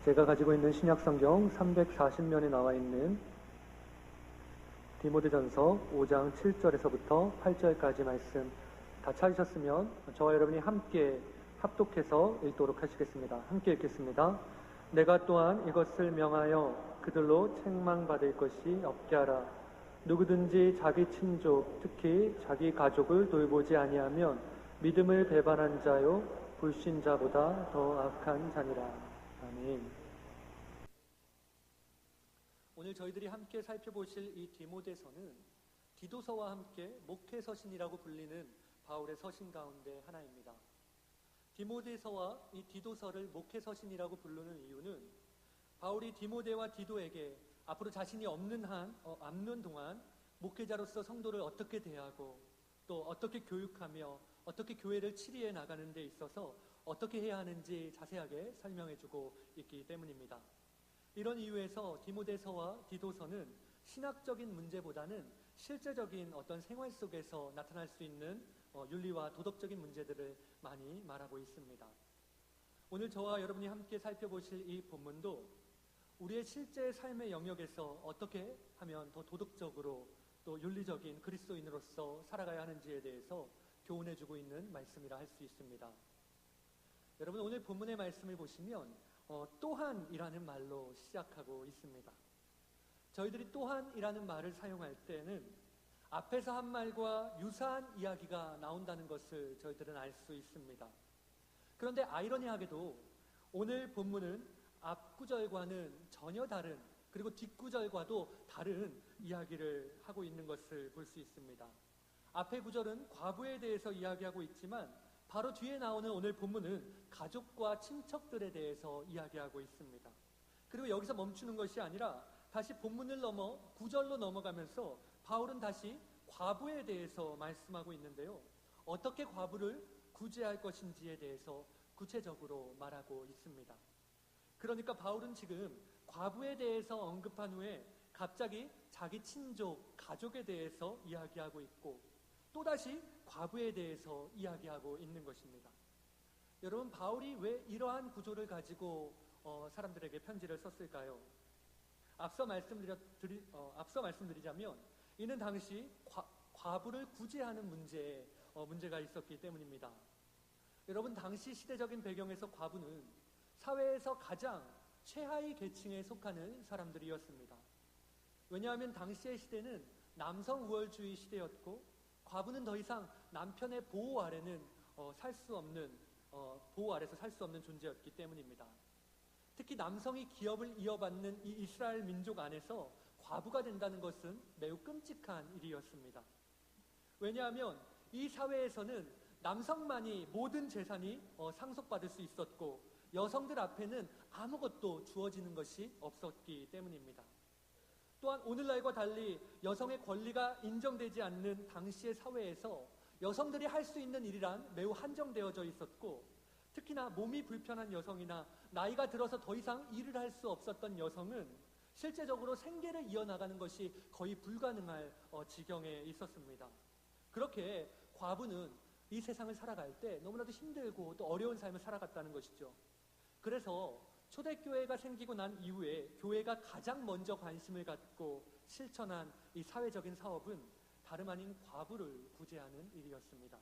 제가 가지고 있는 신약성경 340면에 나와 있는 디모데전서 5장 7절에서부터 8절까지 말씀 다 찾으셨으면 저와 여러분이 함께 합독해서 읽도록 하시겠습니다. 함께 읽겠습니다. 내가 또한 이것을 명하여 그들로 책망받을 것이 없게 하라. 누구든지 자기 친족, 특히 자기 가족을 돌보지 아니하면 믿음을 배반한 자요 불신자보다 더 악한 자니라. 아멘. 오늘 저희들이 함께 살펴보실 이 디모데서는 디도서와 함께 목회서신이라고 불리는 바울의 서신 가운데 하나입니다. 디모데서와 이 디도서를 목회서신이라고 부르는 이유는 바울이 디모데와 디도에게 앞으로 자신이 없는 동안 목회자로서 성도를 어떻게 대하고 또 어떻게 교육하며 어떻게 교회를 치리해 나가는 데 있어서 어떻게 해야 하는지 자세하게 설명해주고 있기 때문입니다. 이런 이유에서 디모데서와 디도서는 신학적인 문제보다는 실제적인 어떤 생활 속에서 나타날 수 있는 윤리와 도덕적인 문제들을 많이 말하고 있습니다. 오늘 저와 여러분이 함께 살펴보실 이 본문도 우리의 실제 삶의 영역에서 어떻게 하면 더 도덕적으로 또 윤리적인 그리스도인으로서 살아가야 하는지에 대해서 교훈해주고 있는 말씀이라 할 수 있습니다. 여러분, 오늘 본문의 말씀을 보시면 또한이라는 말로 시작하고 있습니다. 저희들이 또한이라는 말을 사용할 때는 앞에서 한 말과 유사한 이야기가 나온다는 것을 저희들은 알 수 있습니다. 그런데 아이러니하게도 오늘 본문은 앞구절과는 전혀 다른, 그리고 뒷구절과도 다른 이야기를 하고 있는 것을 볼 수 있습니다. 앞의 구절은 과부에 대해서 이야기하고 있지만 바로 뒤에 나오는 오늘 본문은 가족과 친척들에 대해서 이야기하고 있습니다. 그리고 여기서 멈추는 것이 아니라 다시 본문을 넘어 9절로 넘어가면서 바울은 다시 과부에 대해서 말씀하고 있는데요. 어떻게 과부를 구제할 것인지에 대해서 구체적으로 말하고 있습니다. 그러니까 바울은 지금 과부에 대해서 언급한 후에 갑자기 자기 친족, 가족에 대해서 이야기하고 있고 또다시 과부에 대해서 이야기하고 있는 것입니다. 여러분, 바울이 왜 이러한 구조를 가지고 사람들에게 편지를 썼을까요? 앞서 말씀드리자면 이는 당시 과부를 구제하는 문제가 있었기 때문입니다. 여러분, 당시 시대적인 배경에서 과부는 사회에서 가장 최하위 계층에 속하는 사람들이었습니다. 왜냐하면 당시의 시대는 남성 우월주의 시대였고 과부는 더 이상 남편의 보호 아래서 살 수 없는 존재였기 때문입니다. 특히 남성이 기업을 이어받는 이 이스라엘 민족 안에서 과부가 된다는 것은 매우 끔찍한 일이었습니다. 왜냐하면 이 사회에서는 남성만이 모든 재산이 상속받을 수 있었고 여성들 앞에는 아무것도 주어지는 것이 없었기 때문입니다. 또한 오늘날과 달리 여성의 권리가 인정되지 않는 당시의 사회에서 여성들이 할 수 있는 일이란 매우 한정되어져 있었고 특히나 몸이 불편한 여성이나 나이가 들어서 더 이상 일을 할 수 없었던 여성은 실제적으로 생계를 이어나가는 것이 거의 불가능할 지경에 있었습니다. 그렇게 과부는 이 세상을 살아갈 때 너무나도 힘들고 또 어려운 삶을 살아갔다는 것이죠. 그래서 초대교회가 생기고 난 이후에 교회가 가장 먼저 관심을 갖고 실천한 이 사회적인 사업은 다름 아닌 과부를 구제하는 일이었습니다.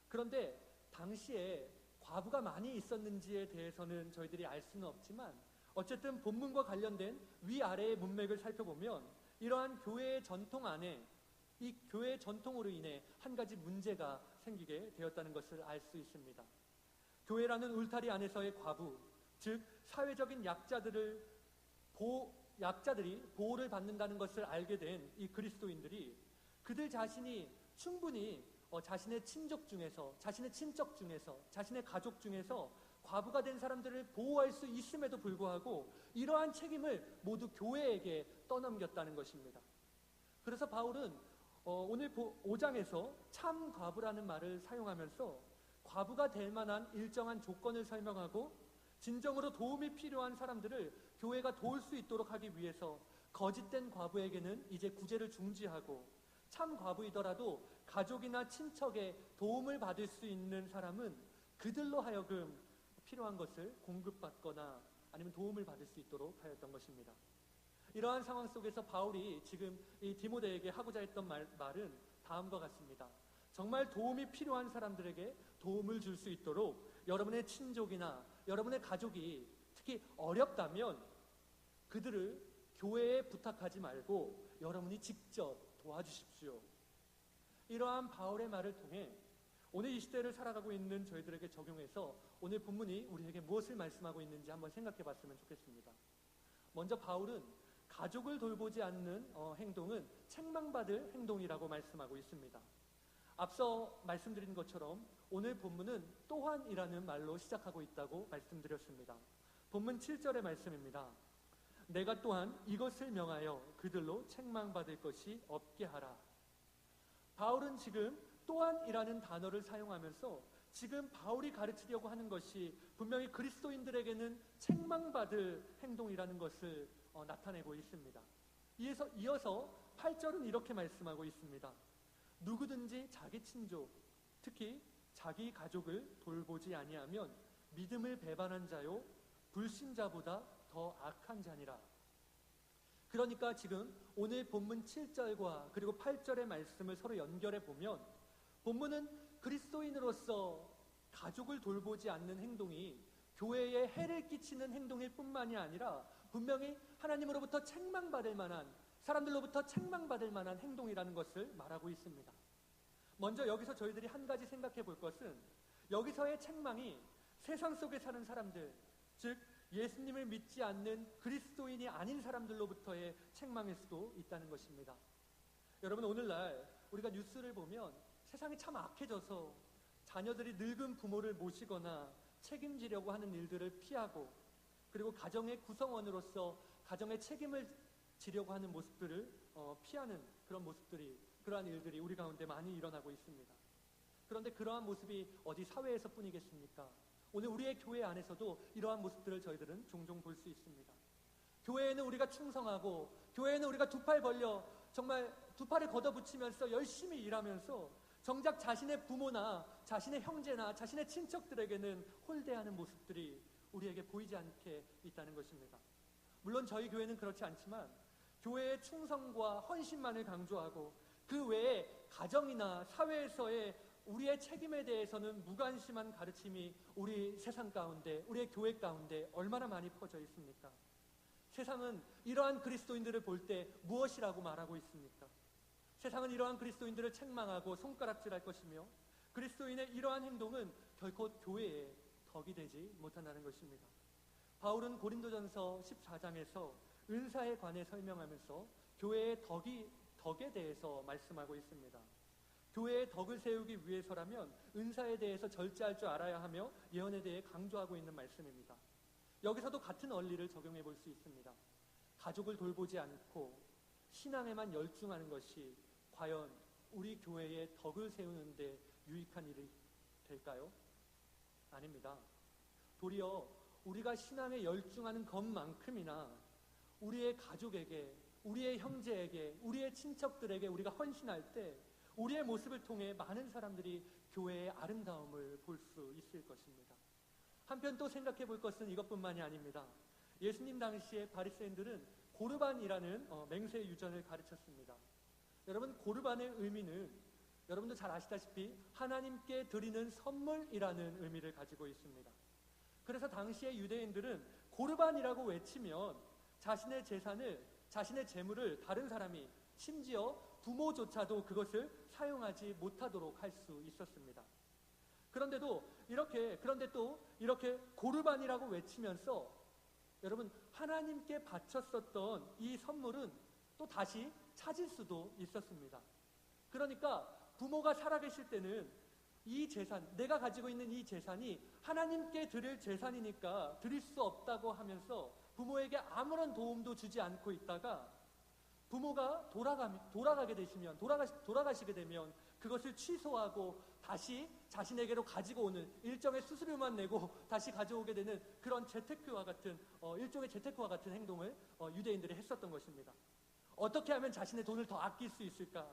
그런데 당시에 과부가 많이 있었는지에 대해서는 저희들이 알 수는 없지만 어쨌든 본문과 관련된 위아래의 문맥을 살펴보면 이러한 교회의 전통 안에 이 교회의 전통으로 인해 한 가지 문제가 생기게 되었다는 것을 알 수 있습니다. 교회라는 울타리 안에서의 과부, 즉 사회적인 약자들이 보호를 받는다는 것을 알게 된 이 그리스도인들이 그들 자신이 충분히 자신의 친족 중에서, 자신의 친척 중에서, 자신의 가족 중에서 과부가 된 사람들을 보호할 수 있음에도 불구하고 이러한 책임을 모두 교회에게 떠넘겼다는 것입니다. 그래서 바울은 오늘 5장에서 참 과부라는 말을 사용하면서 과부가 될 만한 일정한 조건을 설명하고 진정으로 도움이 필요한 사람들을 교회가 도울 수 있도록 하기 위해서 거짓된 과부에게는 이제 구제를 중지하고 참 과부이더라도 가족이나 친척의 도움을 받을 수 있는 사람은 그들로 하여금 필요한 것을 공급받거나 아니면 도움을 받을 수 있도록 하였던 것입니다. 이러한 상황 속에서 바울이 지금 이 디모데에게 하고자 했던 말은 다음과 같습니다. 정말 도움이 필요한 사람들에게 도움을 줄 수 있도록 여러분의 친족이나 여러분의 가족이 특히 어렵다면 그들을 교회에 부탁하지 말고 여러분이 직접 도와주십시오. 이러한 바울의 말을 통해 오늘 이 시대를 살아가고 있는 저희들에게 적용해서 오늘 본문이 우리에게 무엇을 말씀하고 있는지 한번 생각해 봤으면 좋겠습니다. 먼저 바울은 가족을 돌보지 않는 행동은 책망받을 행동이라고 말씀하고 있습니다. 앞서 말씀드린 것처럼 오늘 본문은 또한이라는 말로 시작하고 있다고 말씀드렸습니다. 본문 7절의 말씀입니다. 내가 또한 이것을 명하여 그들로 책망받을 것이 없게 하라. 바울은 지금 또한이라는 단어를 사용하면서 지금 바울이 가르치려고 하는 것이 분명히 그리스도인들에게는 책망받을 행동이라는 것을 나타내고 있습니다. 이어서 8절은 이렇게 말씀하고 있습니다. 누구든지 자기 친족, 특히 자기 가족을 돌보지 아니하면 믿음을 배반한 자요 불신자보다 더 악한 자니라. 그러니까 지금 오늘 본문 7절과 그리고 8절의 말씀을 서로 연결해 보면 본문은 그리스도인으로서 가족을 돌보지 않는 행동이 교회에 해를 끼치는 행동일 뿐만이 아니라 분명히 하나님으로부터 책망받을 만한, 사람들로부터 책망받을 만한 행동이라는 것을 말하고 있습니다. 먼저 여기서 저희들이 한 가지 생각해 볼 것은 여기서의 책망이 세상 속에 사는 사람들, 즉 예수님을 믿지 않는 그리스도인이 아닌 사람들로부터의 책망일 수도 있다는 것입니다. 여러분, 오늘날 우리가 뉴스를 보면 세상이 참 악해져서 자녀들이 늙은 부모를 모시거나 책임지려고 하는 일들을 피하고 그리고 가정의 구성원으로서 가정의 책임을 지려고 하는 모습들을 피하는 그러한 일들이 우리 가운데 많이 일어나고 있습니다. 그런데 그러한 모습이 어디 사회에서 뿐이겠습니까? 오늘 우리의 교회 안에서도 이러한 모습들을 저희들은 종종 볼 수 있습니다. 교회에는 우리가 충성하고 교회에는 우리가 두 팔 벌려 정말 두 팔을 걷어붙이면서 열심히 일하면서 정작 자신의 부모나 자신의 형제나 자신의 친척들에게는 홀대하는 모습들이 우리에게 보이지 않게 있다는 것입니다. 물론 저희 교회는 그렇지 않지만 교회의 충성과 헌신만을 강조하고 그 외에 가정이나 사회에서의 우리의 책임에 대해서는 무관심한 가르침이 우리 세상 가운데, 우리의 교회 가운데 얼마나 많이 퍼져 있습니까? 세상은 이러한 그리스도인들을 볼 때 무엇이라고 말하고 있습니까? 세상은 이러한 그리스도인들을 책망하고 손가락질할 것이며 그리스도인의 이러한 행동은 결코 교회에 덕이 되지 못한다는 것입니다. 바울은 고린도전서 14장에서 은사에 관해 설명하면서 교회의 덕에 대해서 말씀하고 있습니다. 교회의 덕을 세우기 위해서라면 은사에 대해서 절제할 줄 알아야 하며 예언에 대해 강조하고 있는 말씀입니다. 여기서도 같은 원리를 적용해 볼 수 있습니다. 가족을 돌보지 않고 신앙에만 열중하는 것이 과연 우리 교회의 덕을 세우는 데 유익한 일이 될까요? 아닙니다. 도리어 우리가 신앙에 열중하는 것만큼이나 우리의 가족에게, 우리의 형제에게, 우리의 친척들에게 우리가 헌신할 때 우리의 모습을 통해 많은 사람들이 교회의 아름다움을 볼 수 있을 것입니다. 한편 또 생각해 볼 것은 이것뿐만이 아닙니다. 예수님 당시에 바리새인들은 고르반이라는 맹세 유전을 가르쳤습니다. 여러분, 고르반의 의미는 여러분도 잘 아시다시피 하나님께 드리는 선물이라는 의미를 가지고 있습니다. 그래서 당시의 유대인들은 고르반이라고 외치면 자신의 재산을, 자신의 재물을 다른 사람이, 심지어 부모조차도 그것을 사용하지 못하도록 할 수 있었습니다. 그런데 또 이렇게 고르반이라고 외치면서 여러분, 하나님께 바쳤었던 이 선물은 또 다시 찾을 수도 있었습니다. 그러니까 부모가 살아계실 때는 이 재산, 내가 가지고 있는 이 재산이 하나님께 드릴 재산이니까 드릴 수 없다고 하면서 부모에게 아무런 도움도 주지 않고 있다가 부모가 돌아가시게 되면 그것을 취소하고 다시 자신에게로 가지고 오는, 일정의 수수료만 내고 다시 가져오게 되는 그런 일종의 재테크와 같은 행동을 유대인들이 했었던 것입니다. 어떻게 하면 자신의 돈을 더 아낄 수 있을까?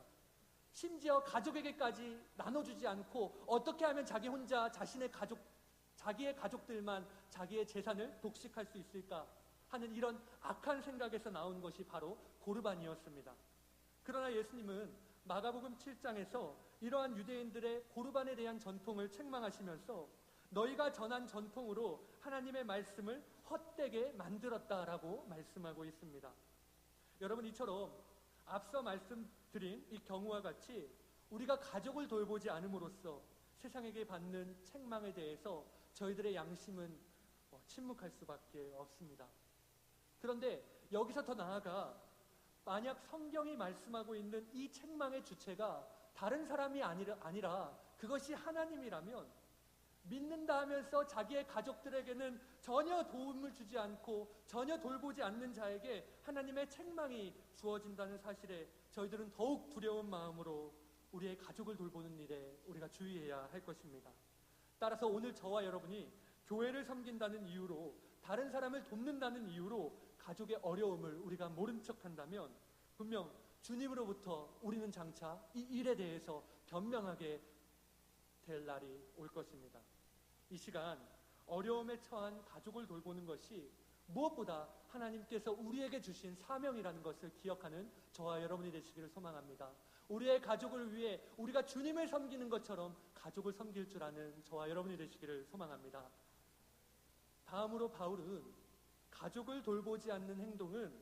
심지어 가족에게까지 나눠주지 않고 어떻게 하면 자기 혼자 자신의 가족, 자기의 가족들만 자기의 재산을 독식할 수 있을까 하는 이런 악한 생각에서 나온 것이 바로 고르반이었습니다. 그러나 예수님은 마가복음 7장에서 이러한 유대인들의 고르반에 대한 전통을 책망하시면서 너희가 전한 전통으로 하나님의 말씀을 헛되게 만들었다라고 말씀하고 있습니다. 여러분, 이처럼 앞서 말씀드린 이 경우와 같이 우리가 가족을 돌보지 않음으로써 세상에게 받는 책망에 대해서 저희들의 양심은 침묵할 수밖에 없습니다. 그런데 여기서 더 나아가 만약 성경이 말씀하고 있는 이 책망의 주체가 다른 사람이 아니라 그것이 하나님이라면 믿는다 하면서 자기의 가족들에게는 전혀 도움을 주지 않고 전혀 돌보지 않는 자에게 하나님의 책망이 주어진다는 사실에 저희들은 더욱 두려운 마음으로 우리의 가족을 돌보는 일에 우리가 주의해야 할 것입니다. 따라서 오늘 저와 여러분이 교회를 섬긴다는 이유로, 다른 사람을 돕는다는 이유로 가족의 어려움을 우리가 모른 척한다면 분명 주님으로부터 우리는 장차 이 일에 대해서 변명하게 될 날이 올 것입니다. 이 시간 어려움에 처한 가족을 돌보는 것이 무엇보다 하나님께서 우리에게 주신 사명이라는 것을 기억하는 저와 여러분이 되시기를 소망합니다. 우리의 가족을 위해 우리가 주님을 섬기는 것처럼 가족을 섬길 줄 아는 저와 여러분이 되시기를 소망합니다. 다음으로 바울은 가족을 돌보지 않는 행동은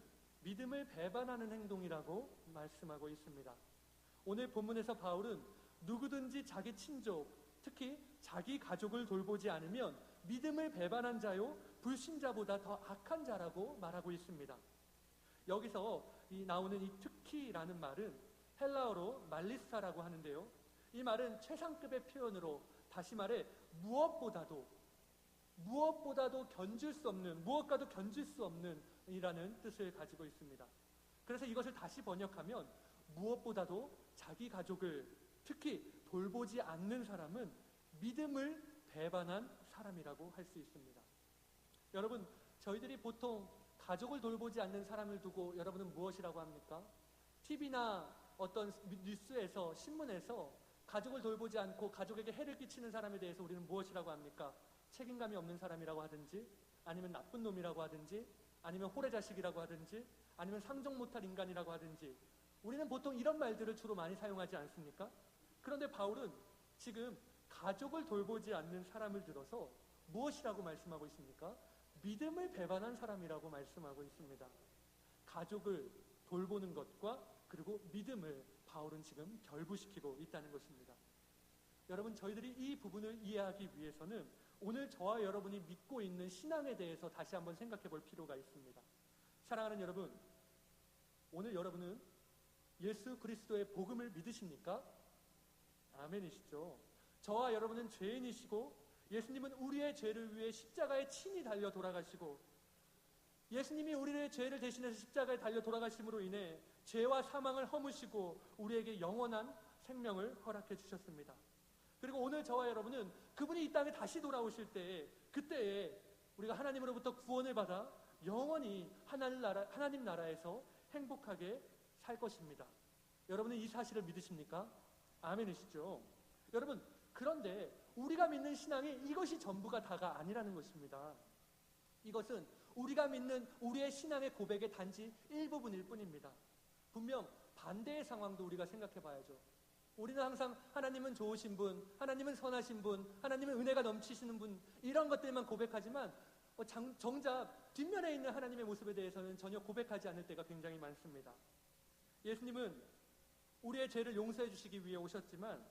믿음을 배반하는 행동이라고 말씀하고 있습니다. 오늘 본문에서 바울은 누구든지 자기 친족, 특히 자기 가족을 돌보지 않으면 믿음을 배반한 자요 불신자보다 더 악한 자라고 말하고 있습니다. 여기서 나오는 이 특히라는 말은 헬라어로 말리스타라고 하는데요, 이 말은 최상급의 표현으로, 다시 말해 무엇보다도 견줄 수 없는, 무엇과도 견줄 수 없는 이라는 뜻을 가지고 있습니다. 그래서 이것을 다시 번역하면 무엇보다도 자기 가족을 특히 돌보지 않는 사람은 믿음을 배반한 사람이라고 할 수 있습니다. 여러분, 저희들이 보통 가족을 돌보지 않는 사람을 두고 여러분은 무엇이라고 합니까? TV나 어떤 뉴스에서, 신문에서 가족을 돌보지 않고 가족에게 해를 끼치는 사람에 대해서 우리는 무엇이라고 합니까? 책임감이 없는 사람이라고 하든지, 아니면 나쁜 놈이라고 하든지, 아니면 호래자식이라고 하든지, 아니면 상종 못할 인간이라고 하든지, 우리는 보통 이런 말들을 주로 많이 사용하지 않습니까? 그런데 바울은 지금 가족을 돌보지 않는 사람을 들어서 무엇이라고 말씀하고 있습니까? 믿음을 배반한 사람이라고 말씀하고 있습니다. 가족을 돌보는 것과 그리고 믿음을 바울은 지금 결부시키고 있다는 것입니다. 여러분, 저희들이 이 부분을 이해하기 위해서는 오늘 저와 여러분이 믿고 있는 신앙에 대해서 다시 한번 생각해 볼 필요가 있습니다. 사랑하는 여러분, 오늘 여러분은 예수 그리스도의 복음을 믿으십니까? 아멘이시죠? 저와 여러분은 죄인이시고 예수님은 우리의 죄를 위해 십자가에 친히 달려 돌아가시고, 예수님이 우리의 죄를 대신해서 십자가에 달려 돌아가심으로 인해 죄와 사망을 허무시고 우리에게 영원한 생명을 허락해 주셨습니다. 그리고 오늘 저와 여러분은 그분이 이 땅에 다시 돌아오실 때에, 그때에 우리가 하나님으로부터 구원을 받아 영원히 하나님 나라에서 행복하게 살 것입니다. 여러분은 이 사실을 믿으십니까? 아멘이시죠? 여러분, 그런데 우리가 믿는 신앙이 이것이 전부가 다가 아니라는 것입니다. 이것은 우리가 믿는 우리의 신앙의 고백의 단지 일부분일 뿐입니다. 분명 반대의 상황도 우리가 생각해 봐야죠. 우리는 항상 하나님은 좋으신 분, 하나님은 선하신 분, 하나님은 은혜가 넘치시는 분, 이런 것들만 고백하지만 정작 뒷면에 있는 하나님의 모습에 대해서는 전혀 고백하지 않을 때가 굉장히 많습니다. 예수님은 우리의 죄를 용서해 주시기 위해 오셨지만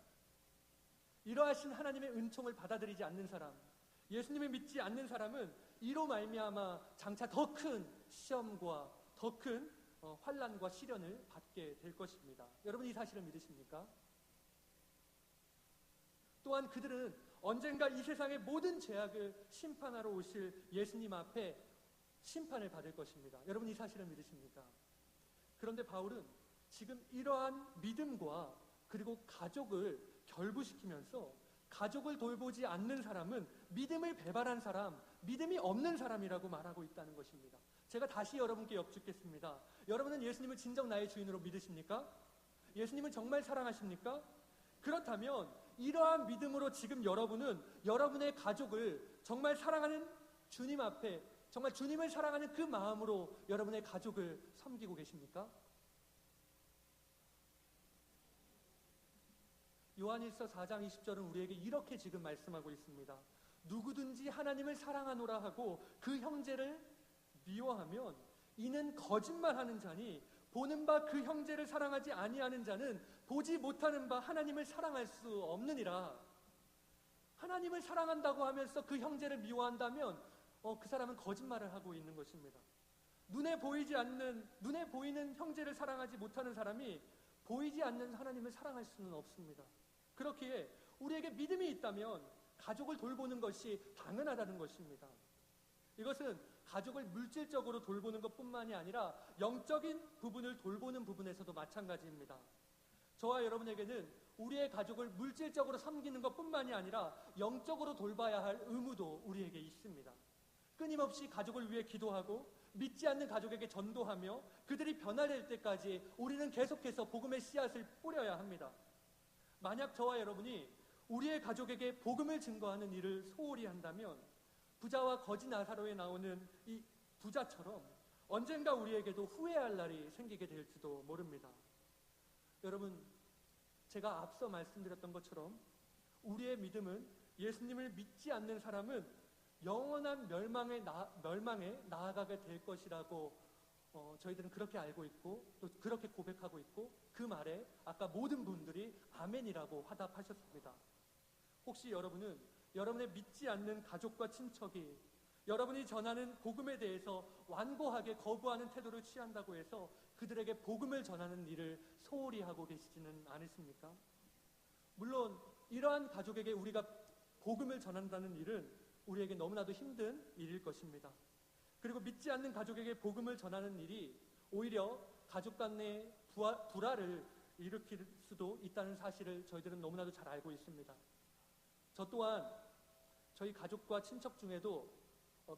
이러하신 하나님의 은총을 받아들이지 않는 사람, 예수님을 믿지 않는 사람은 이로 말미암아 장차 더 큰 시험과 더 큰 환난과 시련을 받게 될 것입니다. 여러분, 이 사실을 믿으십니까? 또한 그들은 언젠가 이 세상의 모든 죄악을 심판하러 오실 예수님 앞에 심판을 받을 것입니다. 여러분, 이 사실을 믿으십니까? 그런데 바울은 지금 이러한 믿음과 그리고 가족을 결부시키면서 가족을 돌보지 않는 사람은 믿음을 배반한 사람, 믿음이 없는 사람이라고 말하고 있다는 것입니다. 제가 다시 여러분께 여쭙겠습니다. 여러분은 예수님을 진정 나의 주인으로 믿으십니까? 예수님을 정말 사랑하십니까? 그렇다면 이러한 믿음으로 지금 여러분은 여러분의 가족을 정말 사랑하는 주님 앞에 정말 주님을 사랑하는 그 마음으로 여러분의 가족을 섬기고 계십니까? 요한일서 4장 20절은 우리에게 이렇게 지금 말씀하고 있습니다. 누구든지 하나님을 사랑하노라 하고 그 형제를 미워하면 이는 거짓말하는 자니 보는 바 그 형제를 사랑하지 아니하는 자는 보지 못하는 바 하나님을 사랑할 수 없느니라. 하나님을 사랑한다고 하면서 그 형제를 미워한다면 그 사람은 거짓말을 하고 있는 것입니다. 눈에 보이는 형제를 사랑하지 못하는 사람이 보이지 않는 하나님을 사랑할 수는 없습니다. 그렇기에 우리에게 믿음이 있다면 가족을 돌보는 것이 당연하다는 것입니다. 이것은 가족을 물질적으로 돌보는 것뿐만이 아니라 영적인 부분을 돌보는 부분에서도 마찬가지입니다. 저와 여러분에게는 우리의 가족을 물질적으로 섬기는 것뿐만이 아니라 영적으로 돌봐야 할 의무도 우리에게 있습니다. 끊임없이 가족을 위해 기도하고 믿지 않는 가족에게 전도하며 그들이 변화될 때까지 우리는 계속해서 복음의 씨앗을 뿌려야 합니다. 만약 저와 여러분이 우리의 가족에게 복음을 증거하는 일을 소홀히 한다면 부자와 거지 나사로에 나오는 이 부자처럼 언젠가 우리에게도 후회할 날이 생기게 될지도 모릅니다. 여러분, 제가 앞서 말씀드렸던 것처럼 우리의 믿음은 예수님을 믿지 않는 사람은 영원한 멸망에 나아가게 될 것이라고 저희들은 그렇게 알고 있고 또 그렇게 고백하고 있고 그 말에 아까 모든 분들이 아멘이라고 화답하셨습니다. 혹시 여러분은 여러분의 믿지 않는 가족과 친척이 여러분이 전하는 복음에 대해서 완고하게 거부하는 태도를 취한다고 해서 그들에게 복음을 전하는 일을 소홀히 하고 계시지는 않으십니까? 물론 이러한 가족에게 우리가 복음을 전한다는 일은 우리에게 너무나도 힘든 일일 것입니다. 그리고 믿지 않는 가족에게 복음을 전하는 일이 오히려 가족 간의 불화를 일으킬 수도 있다는 사실을 저희들은 너무나도 잘 알고 있습니다. 저 또한 저희 가족과 친척 중에도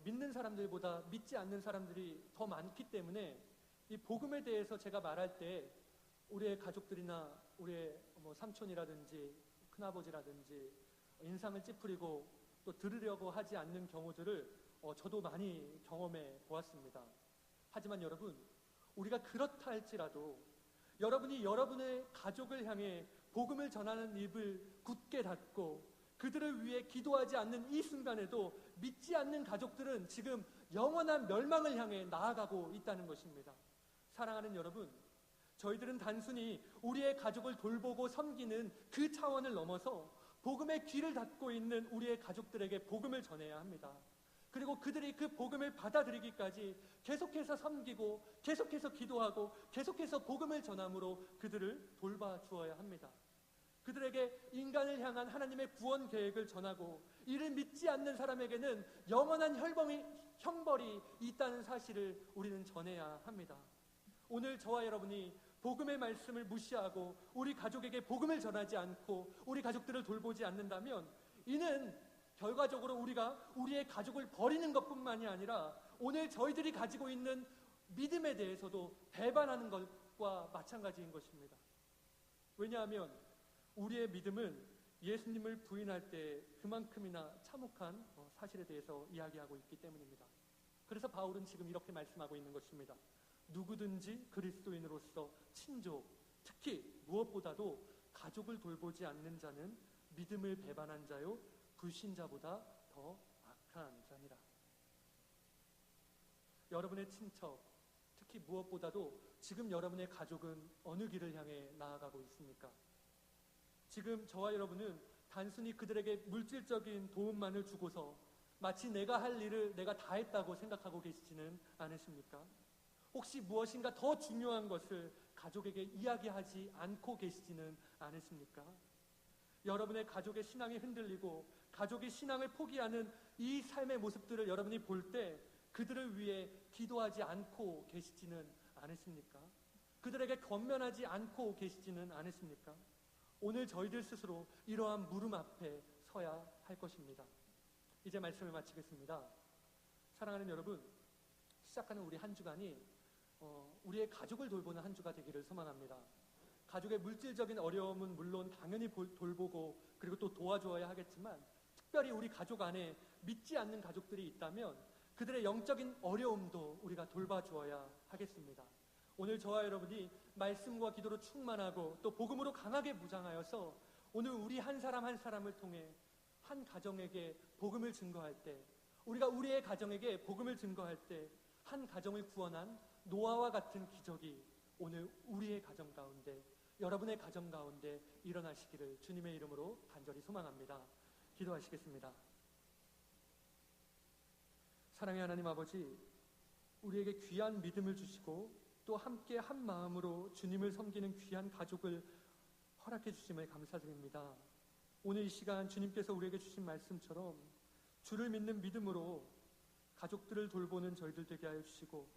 믿는 사람들보다 믿지 않는 사람들이 더 많기 때문에 이 복음에 대해서 제가 말할 때 우리의 가족들이나 우리의 삼촌이라든지 큰아버지라든지 인상을 찌푸리고 또 들으려고 하지 않는 경우들을 저도 많이 경험해 보았습니다. 하지만 여러분, 우리가 그렇다 할지라도 여러분이 여러분의 가족을 향해 복음을 전하는 입을 굳게 닫고 그들을 위해 기도하지 않는 이 순간에도 믿지 않는 가족들은 지금 영원한 멸망을 향해 나아가고 있다는 것입니다. 사랑하는 여러분, 저희들은 단순히 우리의 가족을 돌보고 섬기는 그 차원을 넘어서 복음의 귀를 닫고 있는 우리의 가족들에게 복음을 전해야 합니다. 그리고 그들이 그 복음을 받아들이기까지 계속해서 섬기고 계속해서 기도하고 계속해서 복음을 전함으로 그들을 돌봐 주어야 합니다. 그들에게 인간을 향한 하나님의 구원 계획을 전하고 이를 믿지 않는 사람에게는 영원한 형벌이 있다는 사실을 우리는 전해야 합니다. 오늘 저와 여러분이 복음의 말씀을 무시하고 우리 가족에게 복음을 전하지 않고 우리 가족들을 돌보지 않는다면 이는 결과적으로 우리가 우리의 가족을 버리는 것뿐만이 아니라 오늘 저희들이 가지고 있는 믿음에 대해서도 배반하는 것과 마찬가지인 것입니다. 왜냐하면 우리의 믿음은 예수님을 부인할 때 그만큼이나 참혹한 사실에 대해서 이야기하고 있기 때문입니다. 그래서 바울은 지금 이렇게 말씀하고 있는 것입니다. 누구든지 그리스도인으로서 친족, 특히 무엇보다도 가족을 돌보지 않는 자는 믿음을 배반한 자요 불신자보다 더 악한 자니라. 여러분의 친척, 특히 무엇보다도 지금 여러분의 가족은 어느 길을 향해 나아가고 있습니까? 지금 저와 여러분은 단순히 그들에게 물질적인 도움만을 주고서 마치 내가 할 일을 내가 다 했다고 생각하고 계시지는 않으십니까? 혹시 무엇인가 더 중요한 것을 가족에게 이야기하지 않고 계시지는 않으십니까? 여러분의 가족의 신앙이 흔들리고 가족이 신앙을 포기하는 이 삶의 모습들을 여러분이 볼 때 그들을 위해 기도하지 않고 계시지는 않으십니까? 그들에게 권면하지 않고 계시지는 않으십니까? 오늘 저희들 스스로 이러한 물음 앞에 서야 할 것입니다. 이제 말씀을 마치겠습니다. 사랑하는 여러분, 시작하는 우리 한 주간이 우리의 가족을 돌보는 한 주가 되기를 소망합니다. 가족의 물질적인 어려움은 물론 당연히 돌보고 그리고 또 도와주어야 하겠지만, 특별히 우리 가족 안에 믿지 않는 가족들이 있다면 그들의 영적인 어려움도 우리가 돌봐주어야 하겠습니다. 오늘 저와 여러분이 말씀과 기도로 충만하고 또 복음으로 강하게 무장하여서 오늘 우리 한 사람 한 사람을 통해 한 가정에게 복음을 증거할 때, 우리가 우리의 가정에게 복음을 증거할 때 한 가정을 구원한 노아와 같은 기적이 오늘 우리의 가정 가운데, 여러분의 가정 가운데 일어나시기를 주님의 이름으로 간절히 소망합니다. 기도하시겠습니다. 사랑의 하나님 아버지, 우리에게 귀한 믿음을 주시고 또 함께 한 마음으로 주님을 섬기는 귀한 가족을 허락해 주심을 감사드립니다. 오늘 이 시간 주님께서 우리에게 주신 말씀처럼 주를 믿는 믿음으로 가족들을 돌보는 저희들 되게 하여 주시고,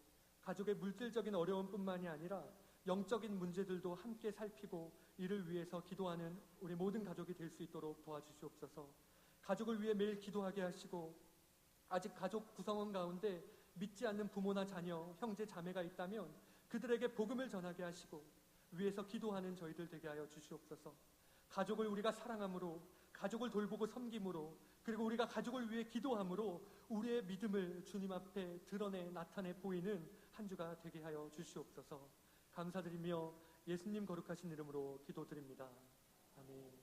가족의 물질적인 어려움뿐만이 아니라 영적인 문제들도 함께 살피고 이를 위해서 기도하는 우리 모든 가족이 될 수 있도록 도와주시옵소서. 가족을 위해 매일 기도하게 하시고, 아직 가족 구성원 가운데 믿지 않는 부모나 자녀, 형제, 자매가 있다면 그들에게 복음을 전하게 하시고 위해서 기도하는 저희들 되게 하여 주시옵소서. 가족을 우리가 사랑함으로, 가족을 돌보고 섬김으로, 그리고 우리가 가족을 위해 기도함으로 우리의 믿음을 주님 앞에 드러내 나타내 보이는 한 주가 되게 하여 주시옵소서. 감사드리며 예수님 거룩하신 이름으로 기도드립니다. 아멘.